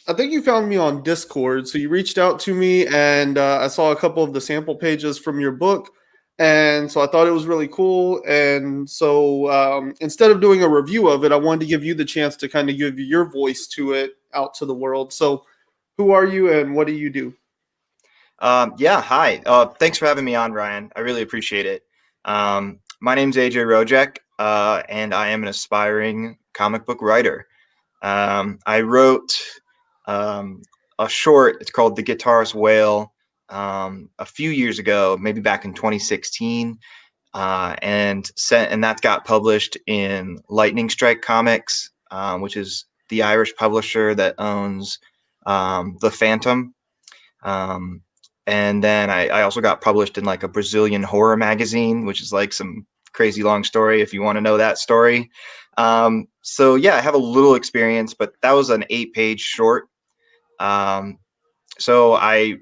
I think you found me on Discord. So you reached out to me, and I saw a couple of the sample pages from your book. And so I thought it was really cool. And so instead of doing a review of it, I wanted to give you the chance to kind of give your voice to it out to the world. So who are you and what do you do? Yeah, hi. Thanks for having me on, Ryan. I really appreciate it. My name's AJ Rojek, and I am an aspiring comic book writer. I wrote a short, it's called The Guitarist Whale, a few years ago, maybe back in 2016, and that got published in Lightning Strike Comics, which is the Irish publisher that owns The Phantom. Um, and then I also got published in like a Brazilian horror magazine, which is like some crazy long story if you want to know that story. So yeah, I have a little experience, but that was an 8-page short. Um, so I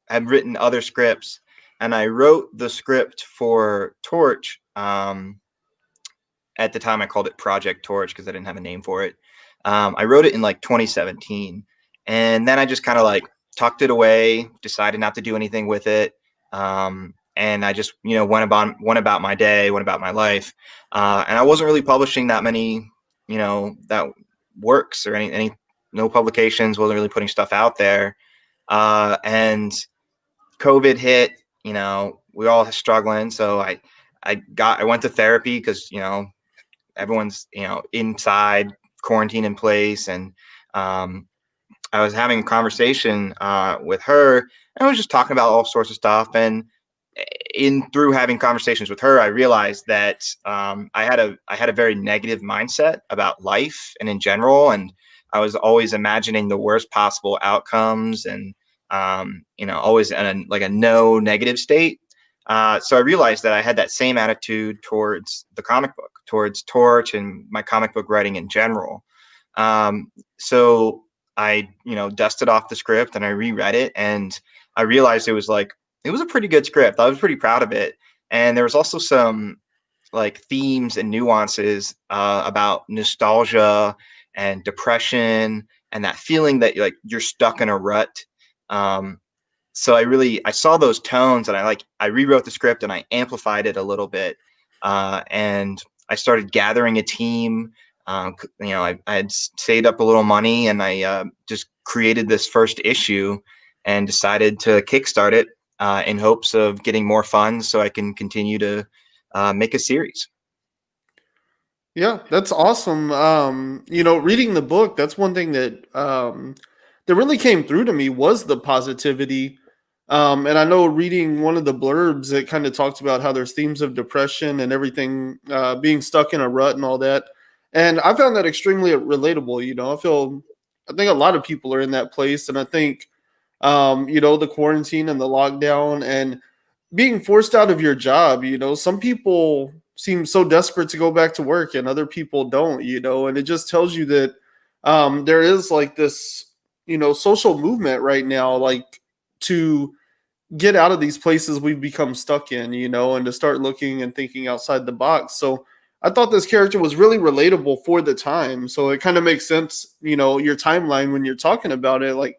had written other scripts, and I wrote the script for Torch. At the time, I called it Project Torch because I didn't have a name for it. I wrote it in like 2017, and then I just kind of like tucked it away, decided not to do anything with it. And I just, went about my day, went about my life. And I wasn't really publishing that many, that works or any, no publications, wasn't really putting stuff out there. And COVID hit, we all struggling. So I went to therapy because, everyone's, inside, quarantine in place. And, I was having a conversation with her, and I was just talking about all sorts of stuff. And through having conversations with her, I realized that I had a very negative mindset about life and in general, and I was always imagining the worst possible outcomes, and always in like a no negative state. So I realized that I had that same attitude towards the comic book, towards Torch, and my comic book writing in general. So I, dusted off the script and I reread it, and I realized it was a pretty good script. I was pretty proud of it. And there was also some like themes and nuances about nostalgia and depression and that feeling that you're stuck in a rut. Um, so I saw those tones, and I rewrote the script and I amplified it a little bit. And I started gathering a team. I had saved up a little money, and I just created this first issue and decided to kickstart it in hopes of getting more funds so I can continue to make a series. Yeah, that's awesome. Reading the book, that's one thing that really came through to me was the positivity. And I know reading one of the blurbs, it kind of talks about how there's themes of depression and everything, being stuck in a rut and all that. And I found that extremely relatable. I think a lot of people are in that place, and I think, the quarantine and the lockdown and being forced out of your job, some people seem so desperate to go back to work and other people don't, and it just tells you that there is like this, social movement right now, like to get out of these places we've become stuck in, and to start looking and thinking outside the box. So I thought this character was really relatable for the time. So it kind of makes sense, your timeline when you're talking about it. Like,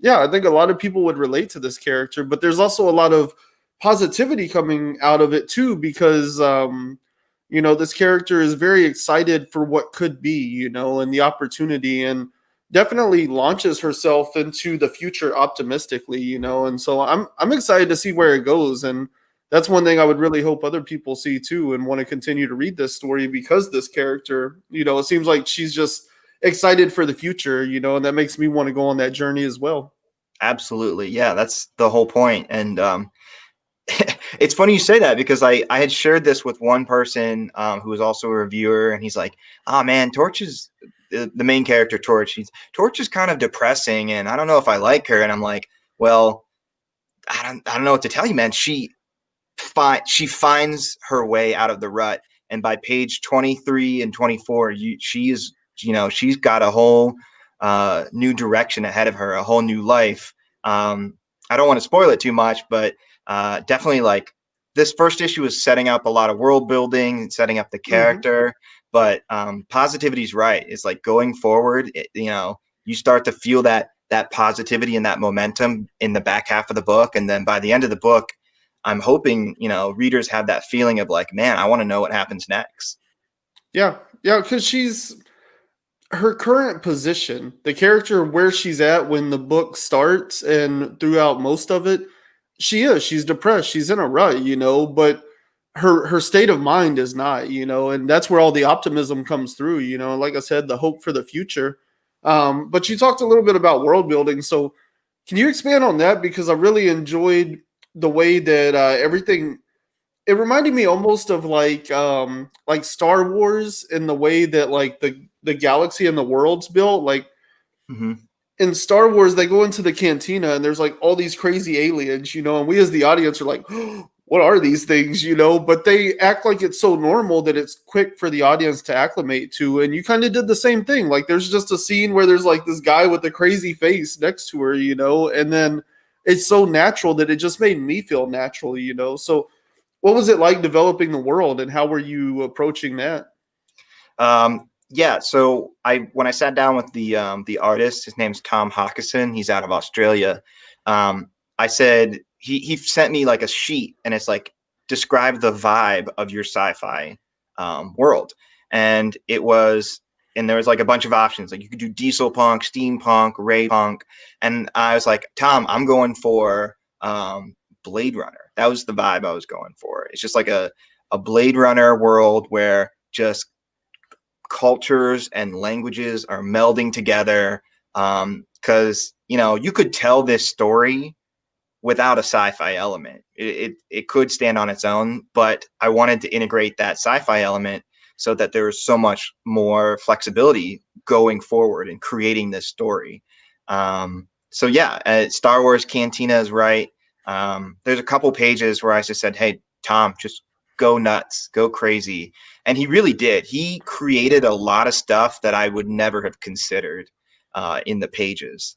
yeah, I think a lot of people would relate to this character, but there's also a lot of positivity coming out of it too, because this character is very excited for what could be, and the opportunity, and definitely launches herself into the future optimistically, and so I'm excited to see where it goes. And that's one thing I would really hope other people see too and want to continue to read this story, because this character, it seems like she's just excited for the future, and that makes me want to go on that journey as well. Absolutely. Yeah, that's the whole point. And it's funny you say that because I had shared this with one person who was also a reviewer, and he's like, "Oh man, Torch is the main character. Torch is kind of depressing, and I don't know if I like her." And I'm like, "Well, I don't know what to tell you, man. She finds her way out of the rut, and by page 23 and 24, she's got a whole new direction ahead of her, a whole new life." I don't want to spoil it too much, but definitely like this first issue is setting up a lot of world building and setting up the Hmm. character. But positivity is right. It's like going forward, you start to feel that positivity and that momentum in the back half of the book. And then by the end of the book, I'm hoping, readers have that feeling of like, man, I want to know what happens next. Yeah, yeah, because she's her current position, the character where she's at when the book starts and throughout most of it, she's depressed, she's in a rut, but her state of mind is not, and that's where all the optimism comes through, like I said, the hope for the future. But you talked a little bit about world building, so can you expand on that? Because I really enjoyed the way that everything, it reminded me almost of like Star Wars in the way that like the galaxy and the world's built. Like Mm-hmm. in Star Wars, they go into the cantina and there's like all these crazy aliens, and we as the audience are like, oh, what are these things, But they act like it's so normal that it's quick for the audience to acclimate to. And you kind of did the same thing. Like there's just a scene where there's like this guy with a crazy face next to her, and then it's so natural that it just made me feel natural, So what was it like developing the world, and how were you approaching that? Yeah, so when I sat down with the artist, his name's Tom Hawkison. He's out of Australia. I said he sent me like a sheet, and it's like describe the vibe of your sci-fi world, and there was like a bunch of options. Like you could do diesel punk, steampunk, ray punk, and I was like, Tom, I'm going for Blade Runner. That was the vibe I was going for. It's just like a Blade Runner world where just cultures and languages are melding together, because you could tell this story without a sci-fi element. It could stand on its own, but I wanted to integrate that sci-fi element so that there's so much more flexibility going forward and creating this story. So yeah, Star Wars Cantina is right. There's a couple pages where I just said, hey, Tom, just go nuts, go crazy. And he really did. He created a lot of stuff that I would never have considered in the pages.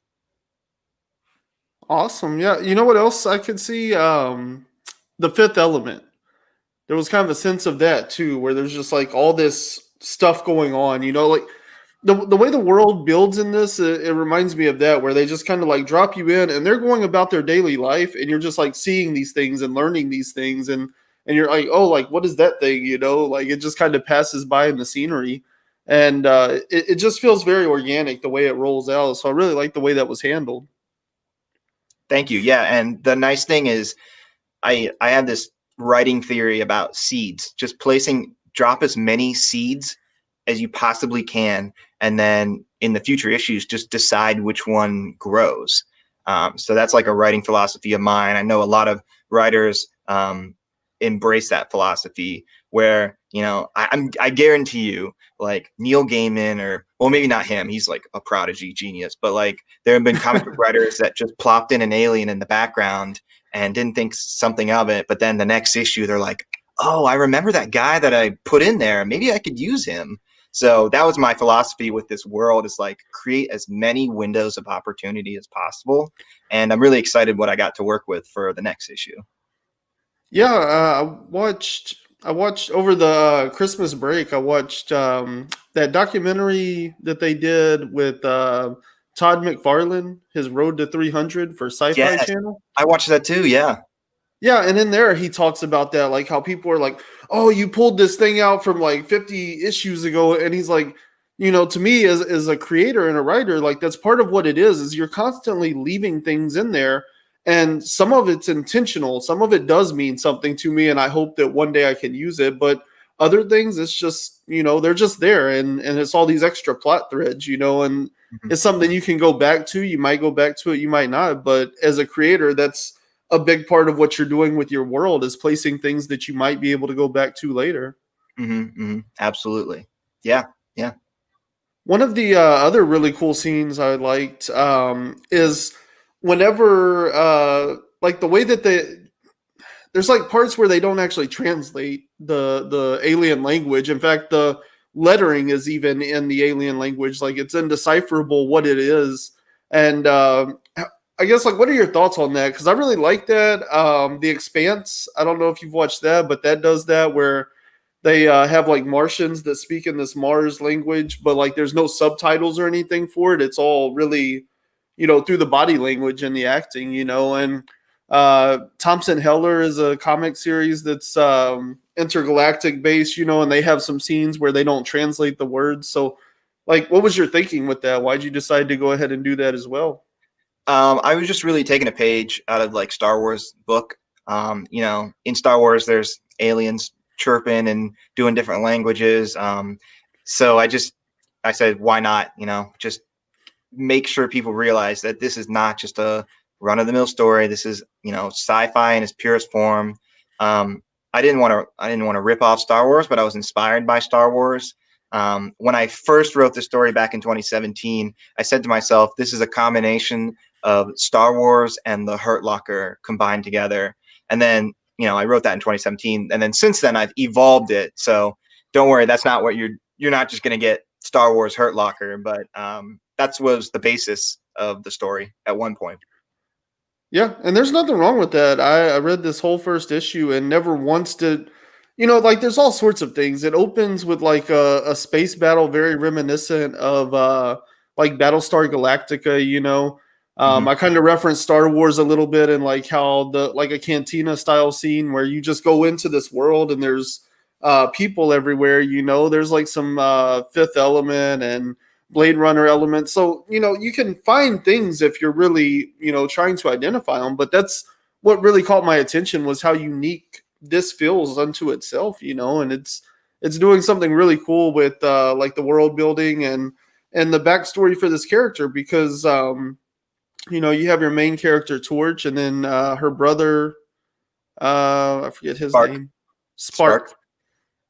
Awesome. Yeah. You know what else I could see? The Fifth Element. There was kind of a sense of that too, where there's just like all this stuff going on, like the way the world builds in this, it reminds me of that, where they just kind of like drop you in and they're going about their daily life and you're just like seeing these things and learning these things, and you're like, oh, like what is that thing, like it just kind of passes by in the scenery, and it just feels very organic the way it rolls out. So I really like the way that was handled. Thank you. Yeah, and the nice thing is I have this writing theory about seeds. Just drop as many seeds as you possibly can, and then in the future issues, just decide which one grows. So that's like a writing philosophy of mine. I know a lot of writers embrace that philosophy where, I guarantee you, like Neil Gaiman, or well, maybe not him, he's like a prodigy genius, but like there have been comic book writers that just plopped in an alien in the background and didn't think something of it, but then the next issue they're like, oh, I remember that guy that I put in there, maybe I could use him. So that was my philosophy with this world, is like create as many windows of opportunity as possible, and I'm really excited what I got to work with for the next issue. Yeah, I watched over the Christmas break. I watched that documentary that they did with Todd McFarlane, his Road to 300 for Sci-Fi Yes, Channel. I watched that too. Yeah. Yeah, and in there he talks about that, like how people are like, "Oh, you pulled this thing out from like 50 issues ago," and he's like, to me as a creator and a writer, like that's part of what it is you're constantly leaving things in there, and some of it's intentional, some of it does mean something to me, and I hope that one day I can use it, but other things it's just, they're just there, and it's all these extra plot threads, and Mhm. it's something you can go back to. You might go back to it, you might not, but as a creator, that's a big part of what you're doing with your world, is placing things that you might be able to go back to later. Absolutely. Yeah. Yeah. One of the other really cool scenes I liked is whenever, like the way that there's like parts where they don't actually translate the alien language. In fact, the lettering is even in the alien language, like it's indecipherable what it is. And I guess, like, what are your thoughts on that? Because I really like that. The Expanse, I don't know if you've watched that, but that does that, where they have like Martians that speak in this Mars language, but like there's no subtitles or anything for it. It's all really, through the body language and the acting, and Thompson Heller is a comic series that's intergalactic based, and they have some scenes where they don't translate the words. So, like, what was your thinking with that? Why'd you decide to go ahead and do that as well? I was just really taking a page out of like Star Wars book. In Star Wars, there's aliens chirping and doing different languages. So I said, why not? Just make sure people realize that this is not just a run of the mill story. This is, sci-fi in its purest form. Um, I didn't want to rip off Star Wars, but I was inspired by Star Wars. When I first wrote the story back in 2017, I said to myself, this is a combination of Star Wars and the Hurt Locker combined together. And then, I wrote that in 2017, and then since then I've evolved it. So don't worry, that's not what you're not just going to get Star Wars Hurt Locker, but that was the basis of the story at one point. Yeah, and there's nothing wrong with that. I read this whole first issue and never once did, like there's all sorts of things. It opens with like a space battle, very reminiscent of like Battlestar Galactica. Hmm. I kind of referenced Star Wars a little bit and like how the like a cantina style scene where you just go into this world and there's people everywhere. There's like some Fifth Element and Blade Runner elements. So, you can find things if you're really, trying to identify them. But that's what really caught my attention was how unique this feels unto itself, and it's doing something really cool with like the world building and the backstory for this character because you have your main character Torch and then her brother, I forget his Spark. name, Spark, Spark.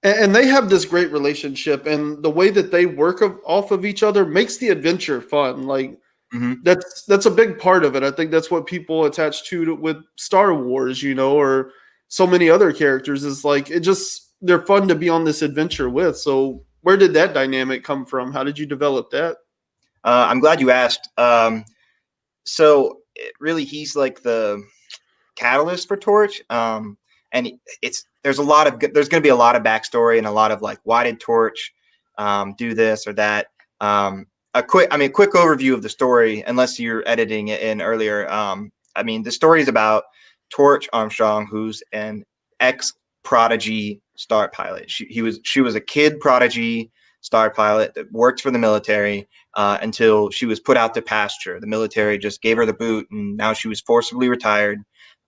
and they have this great relationship and the way that they work off of each other makes the adventure fun. Like Hmm. that's a big part of it. I think that's what people attach to with Star Wars, or so many other characters is like it just they're fun to be on this adventure with. So where did that dynamic come from? How did you develop that? I'm glad you asked. Really, he's like the catalyst for Torch. And there's going to be a lot of backstory and a lot of like, why did Torch do this or that? A quick overview of the story, unless you're editing it in earlier. The story is about Torch Armstrong, who's an ex prodigy star pilot. She was a kid prodigy star pilot that worked for the military until she was put out to pasture. The military just gave her the boot, and now she was forcibly retired.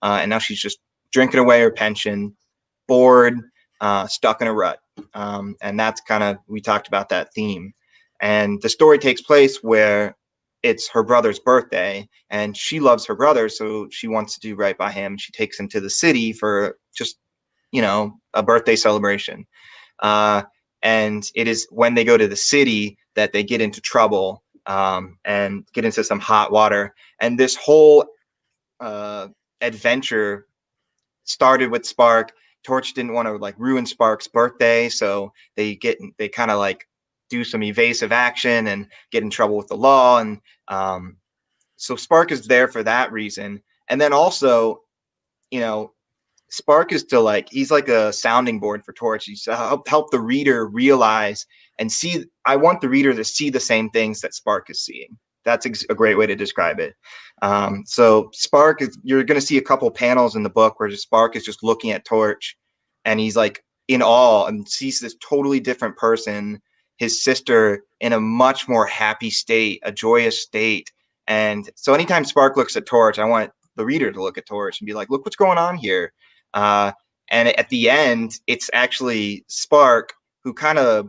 And now she's just drinking away her pension, bored, stuck in a rut. And that's we talked about that theme. And the story takes place where it's her brother's birthday, and she loves her brother, so she wants to do right by him. She takes him to the city for just, a birthday celebration. Uh, and it is when they go to the city that they get into trouble and get into some hot water. And this whole adventure started with Spark. Torch didn't want to like ruin Spark's birthday, so they kind of like do some evasive action and get in trouble with the law. And so Spark is there for that reason. And then also, you know, Spark is to like he's like a sounding board for Torch. He's to help the reader realize and see. I want the reader to see the same things that Spark is seeing. That's a great way to describe it. So Spark is you're going to see a couple panels in the book where Spark is just looking at Torch, and he's like in awe and sees this totally different person, his sister, in a much more happy state, a joyous state. And so anytime Spark looks at Torch, I want the reader to look at Torch and be like, look what's going on here. Uh, and at the end, it's actually Spark who kind of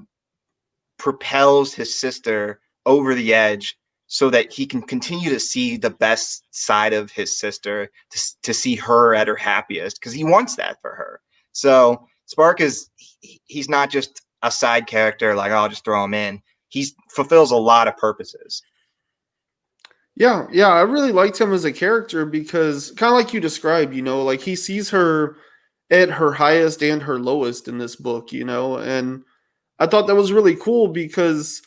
propels his sister over the edge so that he can continue to see the best side of his sister, to see her at her happiest, because he wants that for her. So Spark he's not just a side character like, oh, I'll just throw him in. He fulfills a lot of purposes. Yeah, yeah, I really liked him as a character because kind of like you described, like he sees her at her highest and her lowest in this book, and I thought that was really cool because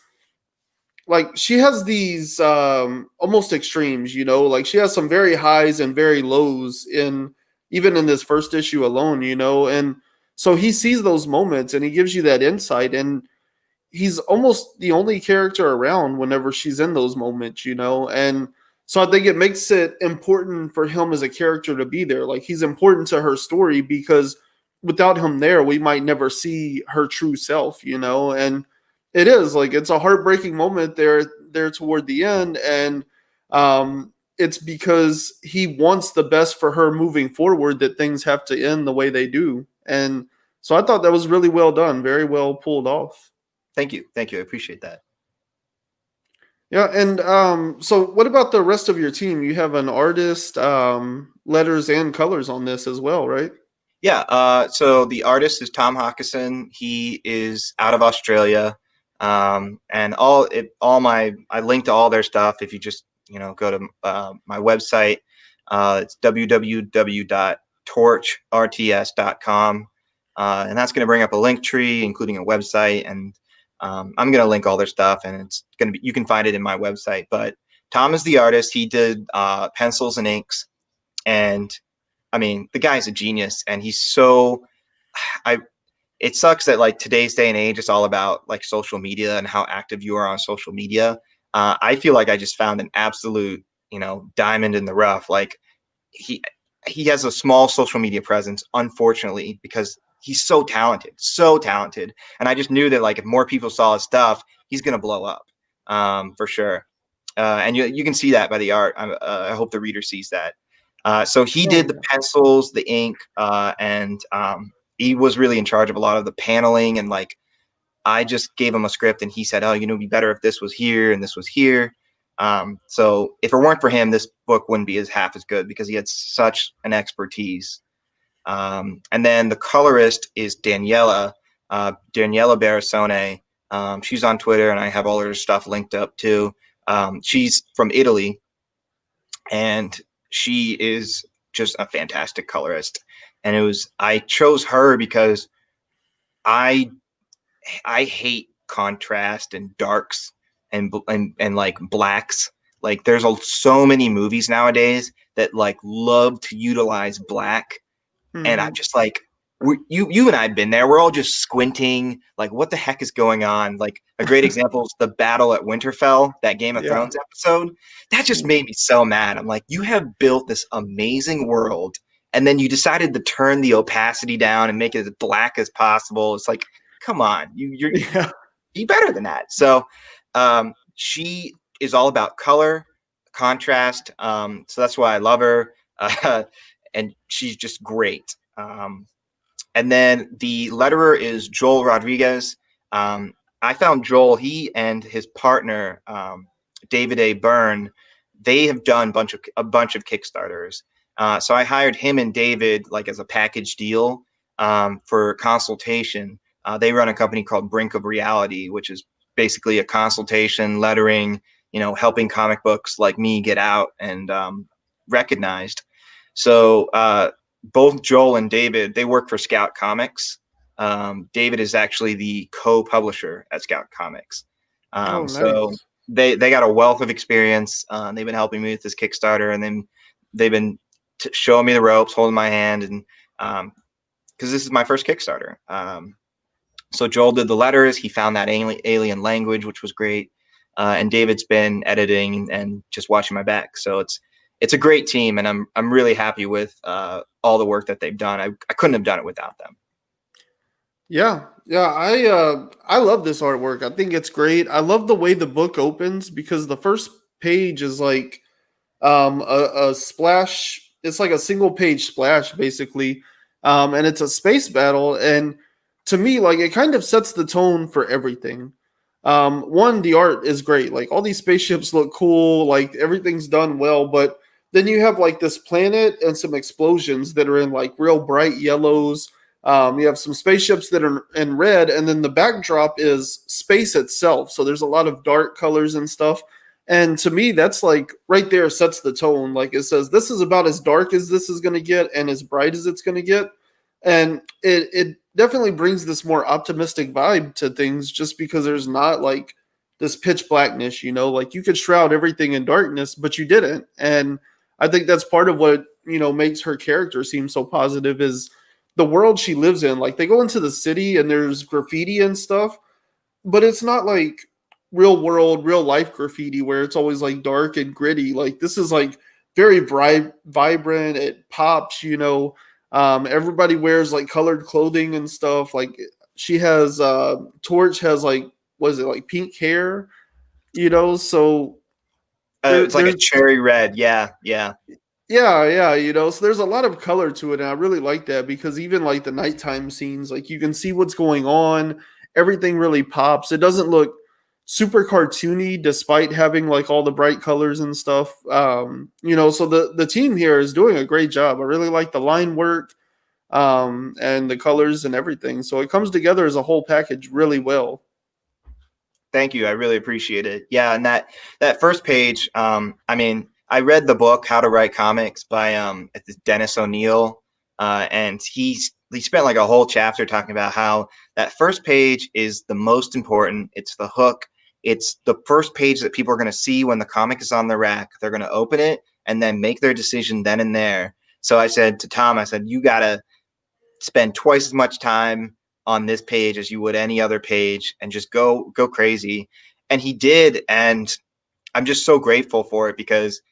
like she has these almost extremes, like she has some very highs and very lows in even in this first issue alone, and so he sees those moments and he gives you that insight and he's almost the only character around whenever she's in those moments, and So I think it makes it important for him as a character to be there. Like he's important to her story because without him there, we might never see her true self, you know? And it is like it's a heartbreaking moment there toward the end. And it's because he wants the best for her moving forward that things have to end the way they do. And so I thought that was really well done, very well pulled off. Thank you. Thank you. I appreciate that. Yeah, and so what about the rest of your team? You have an artist, letters and colors on this as well, right? Yeah. So the artist is Tom Hawkison. He is out of Australia. And I linked to all their stuff. If you just, go to my website, it's www.torchrts.com. And that's going to bring up a link tree, including a website. And I'm going to link all their stuff, and it's going to be, you can find it in my website. But Tom is the artist. He did pencils and inks. And I mean, the guy's a genius, and he's so, I, it sucks that like today's day and age, it's all about like social media and how active you are on social media. I feel like I just found an absolute, diamond in the rough. Like he, he has a small social media presence, unfortunately, because he's so talented. And I just knew that like if more people saw his stuff, he's going to blow up, for sure. And you can see that by the art. I hope the reader sees that. So he Oh did the yeah. pencils, the ink, and he was really in charge of a lot of the paneling. And like, I just gave him a script, and he said, "Oh, it'd be better if this was here and this was here." So if it weren't for him, this book wouldn't be as half as good because he had such an expertise. And then the colorist is Daniela Barasone. She's on Twitter, and I have all her stuff linked up too. She's from Italy, and she is just a fantastic colorist. And I chose her because I I hate contrast and darks and like blacks. Like there's so many movies nowadays that like love to utilize black, and I'm Hmm. just like, you and I have been there. We're all just squinting, like, what the heck is going on? Like a great example is the battle at Winterfell, that Game of Yeah. Thrones episode. That just Mhm. made me so mad. I'm like, you have built this amazing world, and then you decided to turn the opacity down and make it as black as possible. It's like, come on, you Yeah. be better than that. So she is all about color, contrast. So that's why I love her. Uh, and she's just great. And then the letterer is Joel Rodriguez. Um, I found Joel, he and his partner, David A. Byrne, they have done a bunch of Kickstarters. So I hired him and David like as a package deal for consultation. They run a company called Brink of Reality, which is basically a consultation, lettering, helping comic books like me get out and recognized. So both Joel and David, they work for Scout Comics. David is actually the co-publisher at Scout Comics. Oh, So nice. they got a wealth of experience. They've been helping me with this Kickstarter, and then they've been showing me the ropes, holding my hand, and because this is my first Kickstarter. So Joel did the letters. He found that alien language, which was great. And David's been editing and just watching my back. So it's a great team, and I'm really happy with all the work that they've done. I couldn't have done it without them. Yeah. Yeah. I love this artwork. I think it's great. I love the way the book opens because the first page is like a splash. It's like a single page splash basically, and it's a space battle. And to me, like it kind of sets the tone for everything. One, the art is great. Like all these spaceships look cool. Like everything's done well. But then you have like this planet and some explosions that are in like real bright yellows. You have some spaceships that are in red, and then the backdrop is space itself. So there's a lot of dark colors and stuff. And to me, that's like right there sets the tone. Like it says, this is about as dark as this is going to get and as bright as it's going to get. And it definitely brings this more optimistic vibe to things just because there's not like this pitch blackness, you know, like you could shroud everything in darkness, but you didn't. And I think that's part of what, you know, makes her character seem so positive is the world she lives in. Like they go into the city and there's graffiti and stuff, but it's not like real world, real life graffiti where it's always like dark and gritty. Like this is like very vibrant. It pops, you know. Everybody wears like colored clothing and stuff. Like she has Torch has like was it like pink hair, you know? So It's like a there's cherry red. Yeah, yeah. yeah, you know, so there's a lot of color to it, and I really like that because even like the nighttime scenes, like you can see what's going on. Everything really pops. It doesn't look super cartoony despite having like all the bright colors and stuff. You know, so the team here is doing a great job. I really like the line work, and the colors and everything. So it comes together as a whole package really well. Thank you. I really appreciate it. Yeah, and that first page, I mean, I read the book How to Write Comics by Dennis O'Neil, and he spent like a whole chapter talking about how that first page is the most important. It's the hook. It's the first page that people are going to see when the comic is on the rack. They're going to open it and then make their decision then and there. So I said to Tom, I said, you got to spend twice as much time on this page as you would any other page and just go crazy. And he did, and I'm just so grateful for it because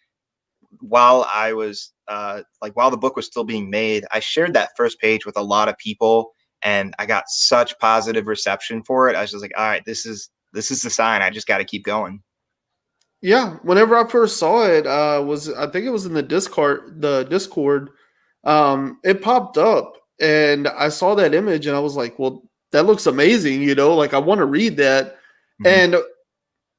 while I was while the book was still being made, I shared that first page with a lot of people and I got such positive reception for it. I was just like, all right, this is the sign. I just got to keep going. Yeah, whenever I first saw it, was I think it was in the Discord, it popped up and I saw that image and I was like, well, that looks amazing, you know, like I want to read that. Mm-hmm. And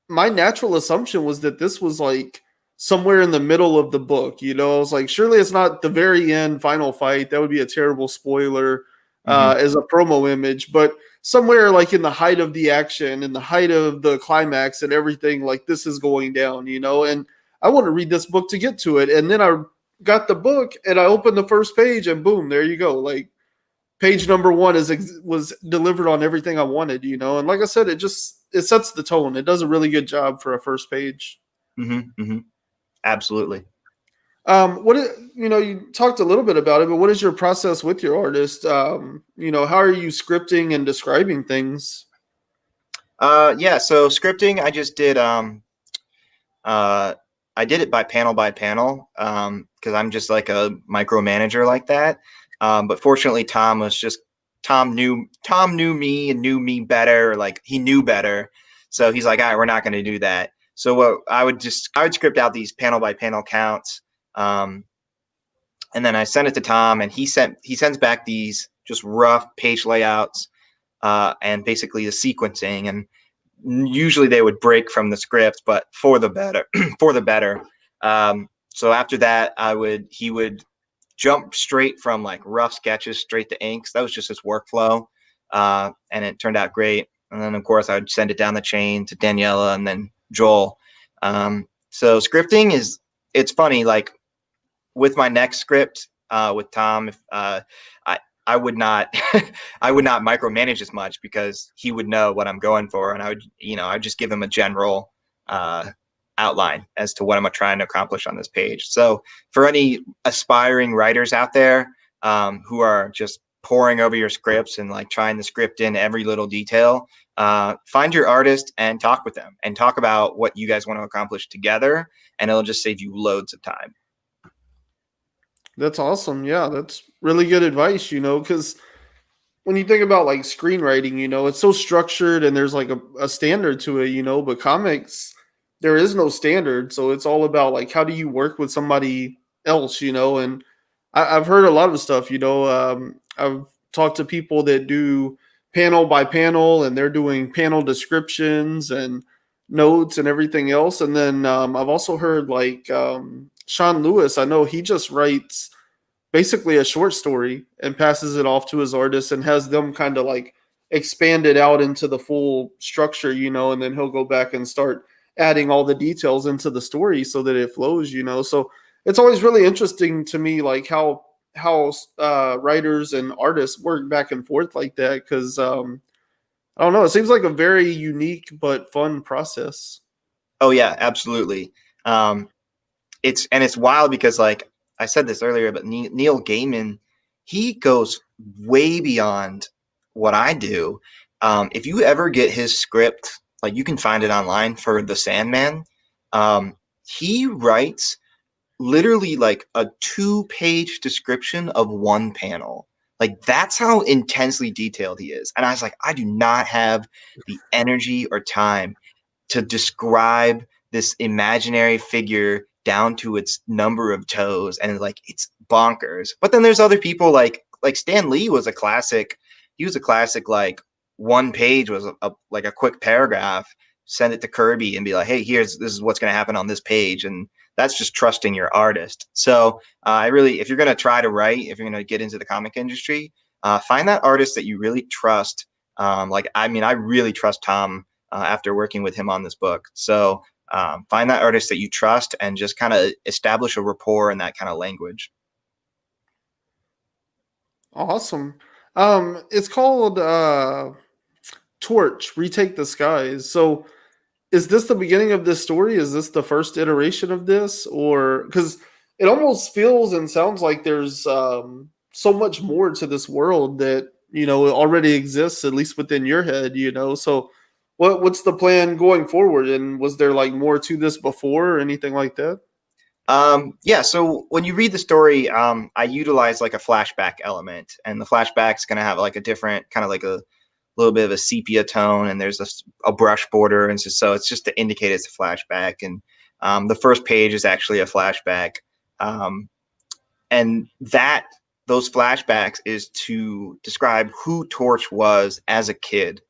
my natural assumption was that this was like somewhere in the middle of the book. You know, I was like, surely it's not the very end final fight. That would be a terrible spoiler Mm-hmm. as a promo image. But somewhere like in the height of the action, in the height of the climax and everything, like this is going down. You know, and I want to read this book to get to it. And then I got the book and I opened the first page and boom, there you go. Like page number one was delivered on everything I wanted, you know. And like I said, it sets the tone. It does a really good job for a first page. Mm-hmm. Mm-hmm. Absolutely. You know, you talked a little bit about it, but what is your process with your artist? You know, how are you scripting and describing things? Yeah, so scripting, I just did uh I did it by panel because I'm just like a micromanager like that. But fortunately Tom knew me and knew me better, like he knew better. So he's like, all right, we're not gonna do that. So what I would script out these panel by panel counts. Um, and then I sent it to Tom and he sends back these just rough page layouts and basically the sequencing, and usually they would break from the script, but for the better, for the better. So after that, he would jump straight from like rough sketches straight to inks. That was just his workflow, and it turned out great. And then of course I would send it down the chain to Daniela and then Joel. So scripting it's funny. Like with my next script with Tom, if I would not I would not micromanage as much because he would know what I'm going for, and I'd just give him a general uh, outline as to what I'm trying to accomplish on this page. So for any aspiring writers out there who are just poring over your scripts and like trying to script in every little detail, find your artist and talk with them and talk about what you guys want to accomplish together, and it'll just save you loads of time. That's awesome. Yeah, that's really good advice, you know, because when you think about like screenwriting, you know, it's so structured and there's like a standard to it, you know, but comics, there is no standard. So it's all about like how do you work with somebody else, you know, and I've heard a lot of stuff, you know. I've talked to people that do panel by panel and they're doing panel descriptions and notes and everything else. And then I've also heard like Sean Lewis, I know he just writes basically a short story and passes it off to his artist and has them kind of like expand it out into the full structure, you know, and then he'll go back and start adding all the details into the story so that it flows, you know. So it's always really interesting to me, like how writers and artists work back and forth like that, because I don't know, it seems like a very unique but fun process. Oh yeah, absolutely. Um, it's wild because like I said this earlier, but Neil Gaiman, he goes way beyond what I do. If you ever get his script like you can find it online for the Sandman. He writes literally like a 2-page description of one panel. Like that's how intensely detailed he is. And I was like, I do not have the energy or time to describe this imaginary figure down to its number of toes, and like it's bonkers. But then there's other people like Stan Lee was a classic. He was a classic, like one page was like a quick paragraph, send it to Kirby and be like, hey, this is what's going to happen on this page. And that's just trusting your artist. So I really, if you're going to try to write, if you're going to get into the comic industry, find that artist that you really trust. Like, I mean, I really trust Tom after working with him on this book. So find that artist that you trust and just kind of establish a rapport in that kind of language. Awesome. It's called Torch, Retake the Skies. So is this the beginning of this story? Is this the first iteration of this? Or because it almost feels and sounds like there's so much more to this world that, you know, it already exists, at least within your head, you know? So what's the plan going forward? And was there like more to this before or anything like that? Yeah, so when you read the story, I utilize like a flashback element, and the flashback's going to have like a different kind of like a little bit of a sepia tone, and there's a brush border, and so it's just to indicate it's a flashback. And the first page is actually a flashback, and those flashbacks is to describe who Torch was as a kid,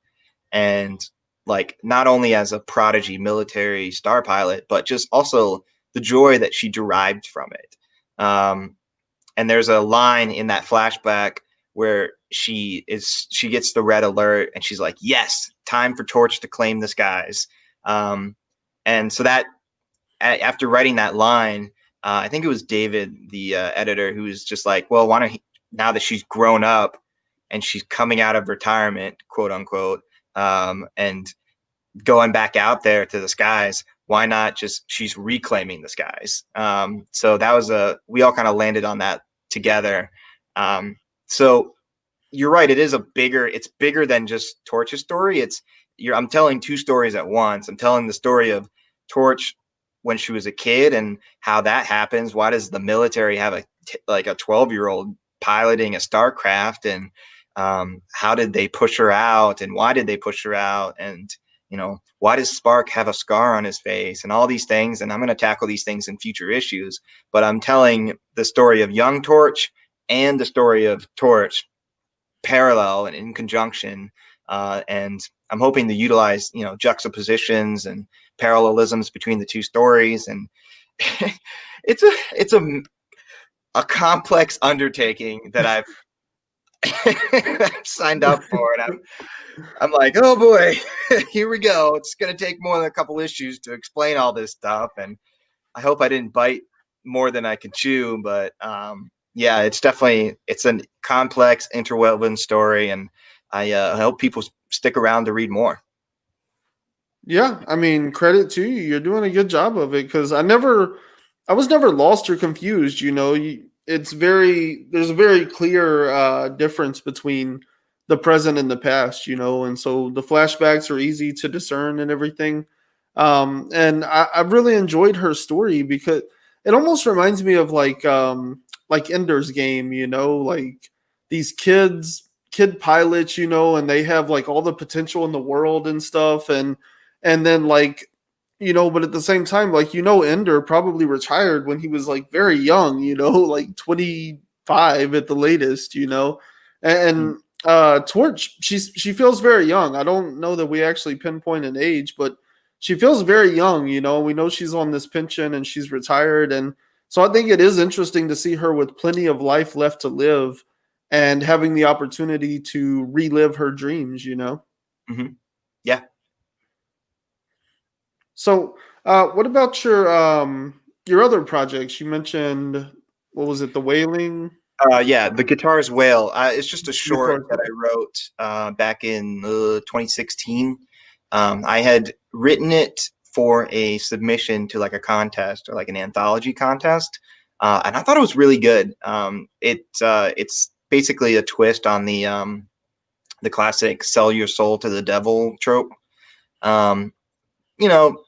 and like not only as a prodigy military star pilot, but just also the joy that she derived from it. And there's a line in that flashback where she gets the red alert and she's like, yes, time for Torch to claim the skies. And so that after writing that line, I think it was David, the editor, who was just like, well, why don't now that she's grown up and she's coming out of retirement, quote unquote, and going back out there to the skies, why not just she's reclaiming the skies? So that was we all kind of landed on that together. So you're right, it's bigger than just Torch's story. I'm telling two stories at once. I'm telling the story of Torch when she was a kid and how that happens. Why does the military have like a 12-year-old piloting a starcraft, and how did they push her out, and why did they push her out, and you know, why does Spark have a scar on his face, and all these things. And I'm going to tackle these things in future issues, but I'm telling the story of young Torch and the story of Torch parallel and in conjunction. And I'm hoping to utilize, you know, juxtapositions and parallelisms between the two stories. And it's a complex undertaking that I've signed up for, and I'm like, oh boy, here we go. It's going to take more than a couple issues to explain all this stuff. And I hope I didn't bite more than I can chew, but yeah, it's a complex interwoven story. And I hope people stick around to read more. Yeah, I mean, credit to you. You're doing a good job of it because I was never lost or confused. You know, there's a very clear difference between the present and the past. You know, and so the flashbacks are easy to discern and everything. And I really enjoyed her story because it almost reminds me of like Ender's Game. You know, like these kid pilots. You know, and they have like all the potential in the world and stuff, and then like, you know, but at the same time, like, you know, Ender probably retired when he was like very young, you know, like 25 at the latest, you know. And Torch, she feels very young. I don't know that we actually pinpoint an age, but she feels very young, you know. We know she's on this pension and she's retired, and so I think it is interesting to see her with plenty of life left to live and having the opportunity to relive her dreams, you know. Mm-hmm. Yeah. So, what about your other projects? You mentioned, what was it, the Wailing Yeah, the Guitar's Whale. It's just a short guitar? that I wrote back in 2016. I had written it for a submission to like a contest or like an anthology contest, and I thought it was really good. It's basically a twist on the classic "sell your soul to the devil" trope. Um, you know,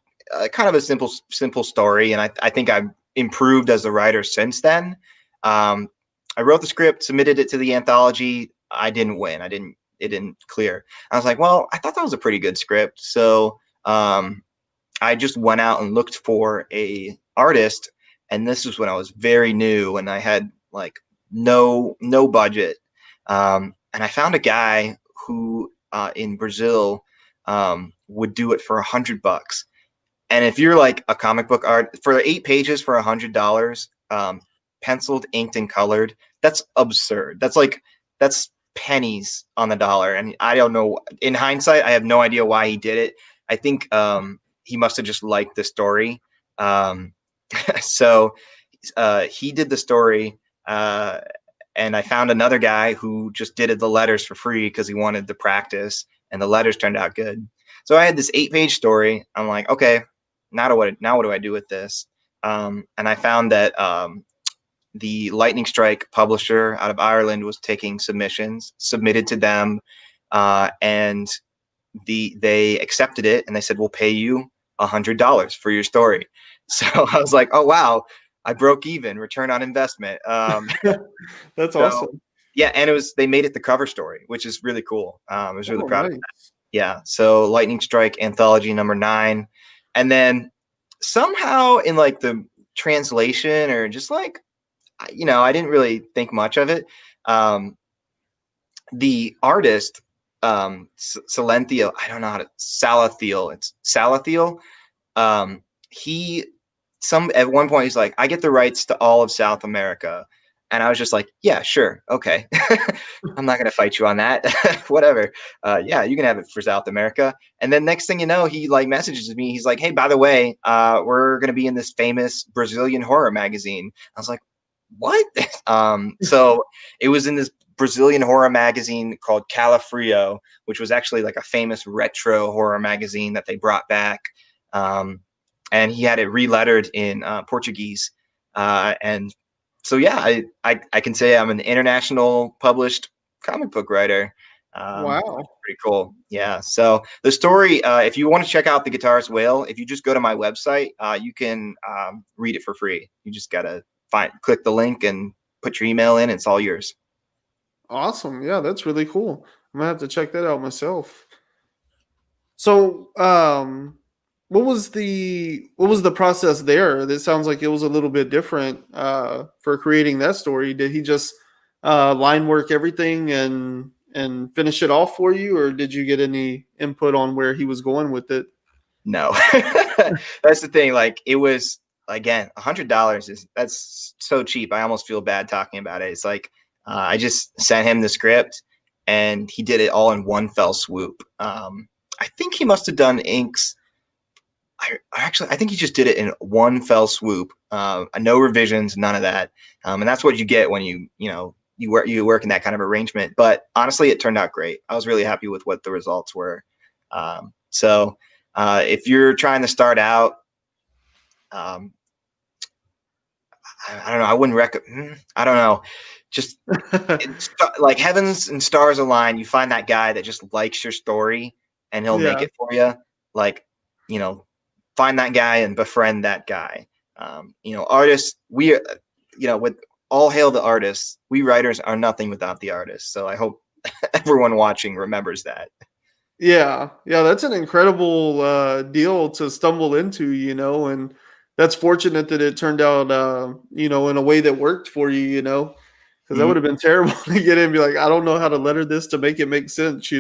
kind of a simple story, and I think I've improved as a writer since then. I wrote the script, submitted it to the anthology. I didn't win. It didn't clear. I was like, well, I thought that was a pretty good script, so I just went out and looked for a artist, and this was when I was very new and I had like no budget. And I found a guy who in Brazil would do it for $100. And if you're like a comic book art for 8 pages for $100, penciled, inked, and colored, that's absurd. That's pennies on the dollar. And I don't know. In hindsight, I have no idea why he did it. I think he must have just liked the story. Um, so he did the story. And I found another guy who just did the letters for free because he wanted to practice, and the letters turned out good. So I had this 8-page story. I'm like, okay, now what do I do with this? And I found that the Lightning Strike publisher out of Ireland was taking submissions, submitted to them, and they accepted it, and they said, we'll pay you $100 for your story. So I was like, oh wow, I broke even, return on investment. That's So awesome. yeah, and they made it the cover story, which is really cool. I was really Oh, proud of that. nice. Yeah, so Lightning Strike anthology number 9, and then somehow in like the translation or just like I didn't really think much of it. Um, the artist Salenthio, I don't know how to Salathiel. It's Salathiel. He at one point he's like, I get the rights to all of South America. And I was just like, yeah, sure. Okay. I'm not going to fight you on that. Whatever. Yeah, you can have it for South America. And then next thing you know, he like messages me. He's like, hey, by the way, we're going to be in this famous Brazilian horror magazine. I was like, what? So it was in this Brazilian horror magazine called Calafrio, which was actually like a famous retro horror magazine that they brought back. And he had it relettered in Portuguese. And so, yeah, I can say I'm an international published comic book writer. Wow. Pretty cool. Yeah. So the story, if you want to check out The Guitarist Whale, if you just go to my website, you can read it for free. You just got to click the link and put your email in. It's all yours. Awesome. Yeah, that's really cool. I'm gonna have to check that out myself. So, what was the process there? That sounds like it was a little bit different for creating that story. Did he just line work everything and finish it off for you, or did you get any input on where he was going with it? No, that's the thing. Like it was again, $100 that's so cheap. I almost feel bad talking about it. It's like I just sent him the script, and he did it all in one fell swoop. I think he must have done inks. I think he just did it in one fell swoop. No revisions, none of that. And that's what you get when you work in that kind of arrangement. But honestly, it turned out great. I was really happy with what the results were. So if you're trying to start out, um, I don't know. I wouldn't recommend. I don't know. Just like heavens and stars align. You find that guy that just likes your story, and he'll make Yeah. it for you. Like, you know, find that guy and befriend that guy. Artists. With all hail the artists. We writers are nothing without the artists. So I hope everyone watching remembers that. Yeah, yeah, that's an incredible deal to stumble into, and that's fortunate that it turned out, in a way that worked for you, because that would Mhm. have been terrible to get in and be like, I don't know how to letter this to make it make sense.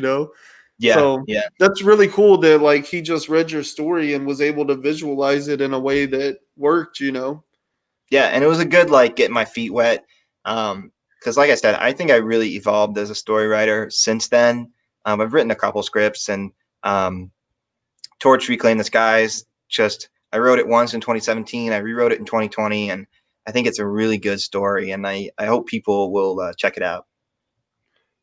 Yeah, So yeah. that's really cool that like he just read your story and was able to visualize it in a way that worked. Yeah, and it was a good like getting my feet wet. Because like I said, I think I really evolved as a story writer since then. I've written a couple scripts, and Torch Reclaim the Skies. Just I wrote it once in 2017. I rewrote it in 2020, and I think it's a really good story. And I hope people will check it out.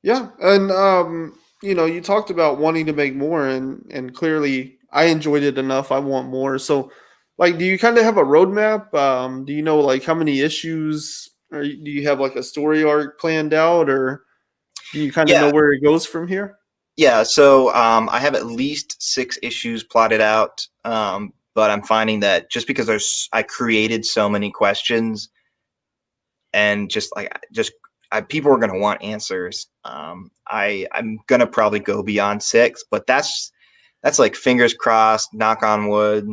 Yeah, and you talked about wanting to make more, and clearly, I enjoyed it enough. I want more. So, like, do you kind of have a roadmap? Do you know like how many issues, or do you have like a story arc planned out, or do you kind of Yeah, know where it goes from here? Yeah, so I have at least 6 issues plotted out, but I'm finding that just because I created so many questions and people are gonna want answers. I'm gonna probably go beyond 6, but that's like fingers crossed, knock on wood,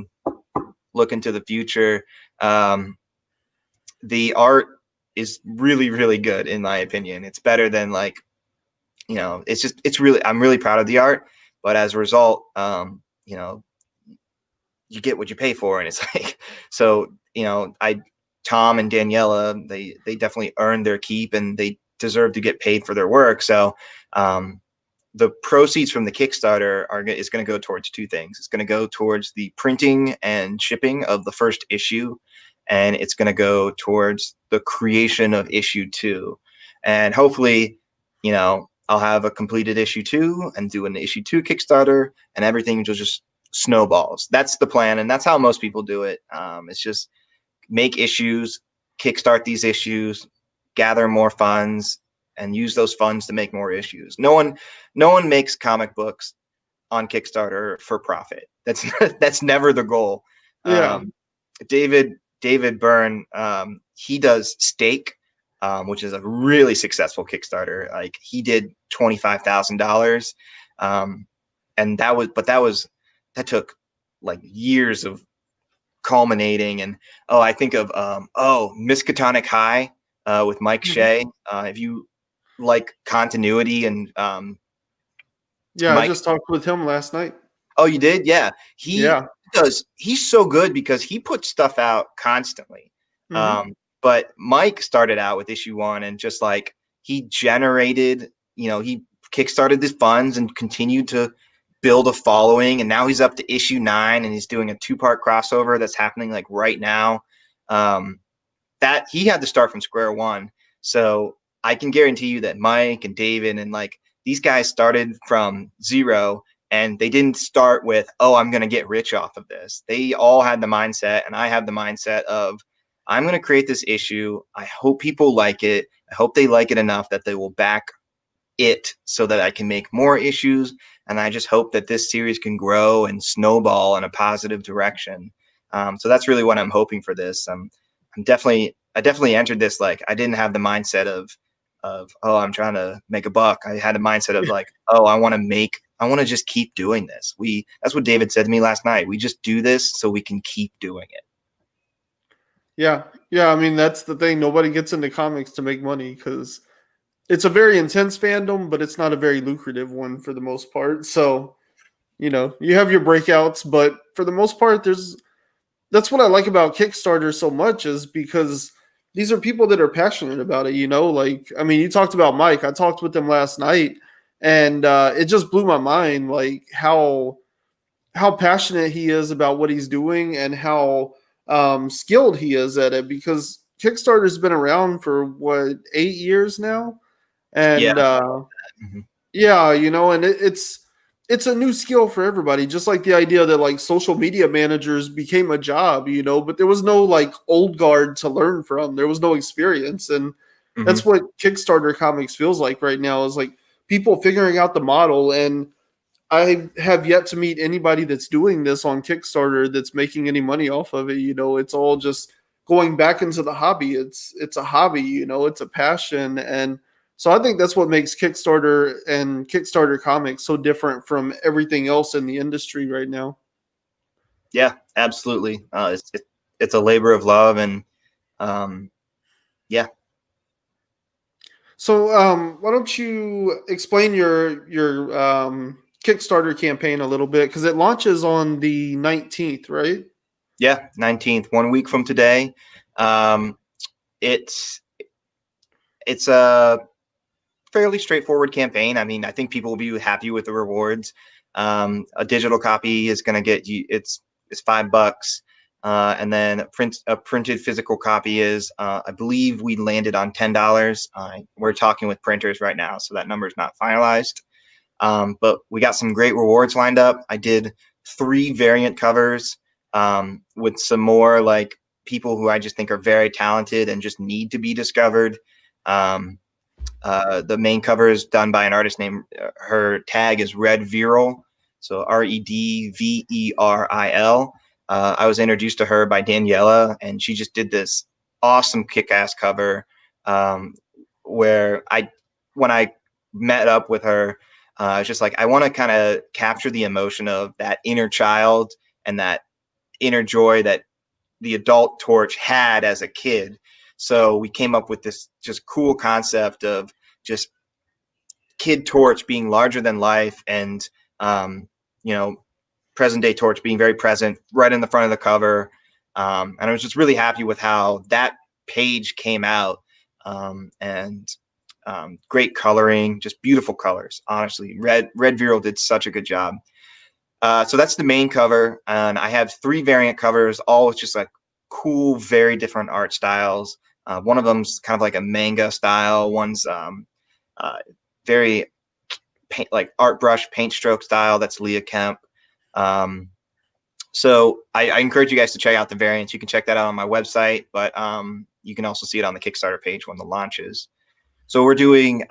look into the future. Um, the art is really, really good in my opinion. It's better than like, it's really, I'm really proud of the art, but as a result, you get what you pay for, and it's like, so I Tom and Daniela, they definitely earned their keep and they deserve to get paid for their work. So um, the proceeds from the Kickstarter is going to go towards 2 things. It's going to go towards the printing and shipping of the first issue, and it's going to go towards the creation of issue 2. And hopefully, I'll have a completed issue 2 and do an issue 2 Kickstarter, and everything will just snowballs. That's the plan, and that's how most people do it. It's just make issues, kickstart these issues, gather more funds, and use those funds to make more issues. No one makes comic books on Kickstarter for profit. That's never the goal. Yeah. Um, David Byrne, he does Stake, which is a really successful Kickstarter. Like he did $25,000, and that took like years of culminating. And I think of Miskatonic High with Mike Mhm. Shea. If you like continuity and Yeah, I Mike, just talked with him last night. oh, you did? Yeah, Yeah. he's so good because he puts stuff out constantly. Mhm. But Mike started out with issue 1 and just like he generated, he kickstarted his funds and continued to build a following, and now he's up to issue 9 and he's doing a 2-part crossover that's happening like right now. Um, that he had to start from square one. So I can guarantee you that Mike and David and like these guys started from zero, and they didn't start with, oh, I'm going to get rich off of this. They all had the mindset, and I have the mindset of, I'm going to create this issue. I hope people like it. I hope they like it enough that they will back it so that I can make more issues. And I just hope that this series can grow and snowball in a positive direction. So that's really what I'm hoping for this. I definitely entered this like I didn't have the mindset of oh, I'm trying to make a buck. I had a mindset of like, oh, I want to just keep doing this. That's what David said to me last night. We just do this so we can keep doing it. Yeah. Yeah, I mean, that's the thing. Nobody gets into comics to make money because it's a very intense fandom, but it's not a very lucrative one for the most part. So, you have your breakouts, but for the most part, that's what I like about Kickstarter so much is because these are people that are passionate about it, like, I mean, you talked about Mike. I talked with him last night, and it just blew my mind, like how passionate he is about what he's doing and how skilled he is at it, because Kickstarter's been around for what, 8 years now. Yeah. And Mhm. yeah, and it's a new skill for everybody. Just like the idea that like social media managers became a job, but there was no like old guard to learn from. There was no experience, and that's Mhm. what Kickstarter comics feels like right now. Is like people figuring out the model, and I have yet to meet anybody that's doing this on Kickstarter that's making any money off of it. It's all just going back into the hobby. It's a hobby, it's a passion. And so I think that's what makes Kickstarter and Kickstarter comics so different from everything else in the industry right now. Yeah, absolutely. It's a labor of love, and um, yeah. So why don't you explain your Kickstarter campaign a little bit, because it launches on the 19th, right? Yeah, 19th, 1 week from today. Um, it's it's a fairly straightforward campaign. I mean, I think people will be happy with the rewards. A digital copy is going to get you, it's $5, and then a printed physical copy is, I believe we landed on $10. We're talking with printers right now, so that number is not finalized. But we got some great rewards lined up. I did 3 variant covers with some more like people who I just think are very talented and just need to be discovered. Um, The main cover is done by an artist named, her tag is Red Viral, so Redveril. I was introduced to her by Daniela, and she just did this awesome kick-ass cover. Um, where when I met up with her, I was just like, I want to kind of capture the emotion of that inner child and that inner joy that the adult Torch had as a kid. So we came up with this just cool concept of just kid Torch being larger than life, and you know, present day Torch being very present right in the front of the cover. And I was just really happy with how that page came out. And great coloring, just beautiful colors. Honestly, Red Viral did such a good job. So that's the main cover, and I have 3 variant covers, all with just like cool, very different art styles. One of them's kind of like a manga style. One's uh, very like art brush paint stroke style. That's Leah Kemp. Um, so I encourage you guys to check out the variants. You can check that out on my website, but you can also see it on the Kickstarter page when the launch is. So we're doing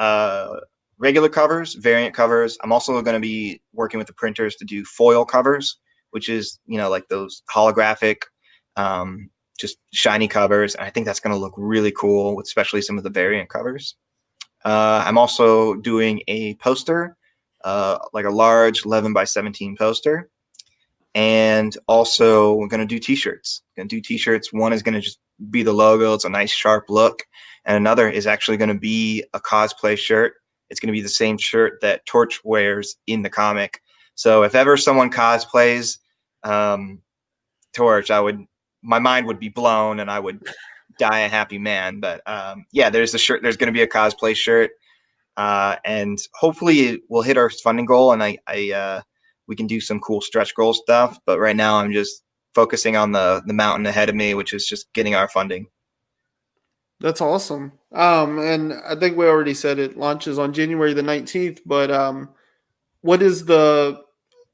regular covers, variant covers. I'm also going to be working with the printers to do foil covers, which is, you know, like those holographic, just shiny covers. And I think that's going to look really cool, especially some of the variant covers. I'm also doing a poster, like a large 11 by 17 poster. And also we're going to do t-shirts. One is going to just be the logo. It's a nice sharp look. And another is actually going to be a cosplay shirt. It's going to be the same shirt that Torch wears in the comic. So if ever someone cosplays Torch, my mind would be blown and I would die a happy man. But yeah, there's the shirt. There's going to be a cosplay shirt. And hopefully we'll hit our funding goal, and we can do some cool stretch goal stuff. But right now I'm just focusing on the mountain ahead of me, which is just getting our funding. That's awesome. And I think we already said it launches on January the 19th, but what is the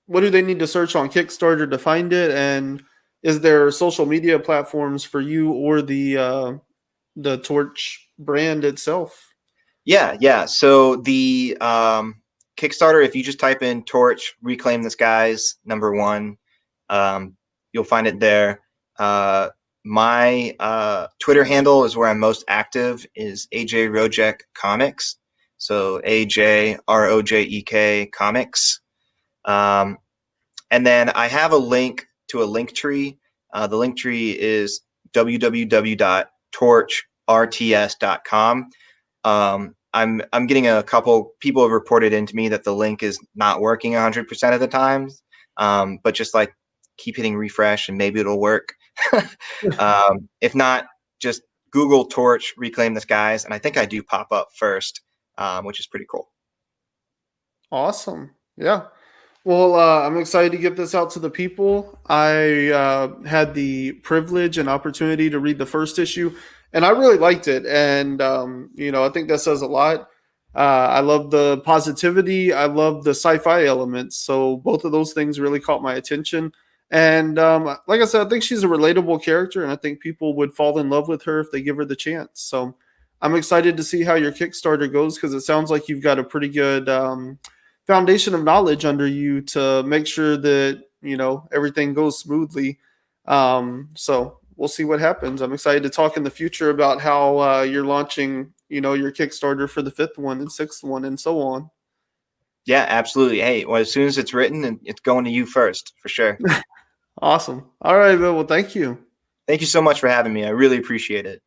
what do they need to search on Kickstarter to find it? And is there social media platforms for you or the Torch brand itself? Yeah. So the Kickstarter, if you just type in Torch Reclaim the Skies #1, you'll find it there. My Twitter handle is where I'm most active, is AJ Rojek Comics. So AJROJEK Comics. And then I have a link to a link tree. The link tree is www.torchrts.com. I'm getting a couple people have reported into me that the link is not working 100% of the times, but just like keep hitting refresh and maybe it'll work. If not, just Google Torch Reclaim the Skies, and I think I do pop up first, which is pretty cool. Awesome. Yeah. Well, I'm excited to get this out to the people. I had the privilege and opportunity to read the first issue, and I really liked it. And I think that says a lot. I love the positivity. I love the sci-fi elements. So both of those things really caught my attention. And like I said, I think she's a relatable character, and I think people would fall in love with her if they give her the chance. So I'm excited to see how your Kickstarter goes, because it sounds like you've got a pretty good foundation of knowledge under you to make sure that everything goes smoothly. So we'll see what happens. I'm excited to talk in the future about how you're launching your Kickstarter for the 5th one and 6th one and so on. Yeah, absolutely. Hey, well, as soon as it's written, it's going to you first, for sure. Awesome. All right, Bill. Well, thank you. Thank you so much for having me. I really appreciate it.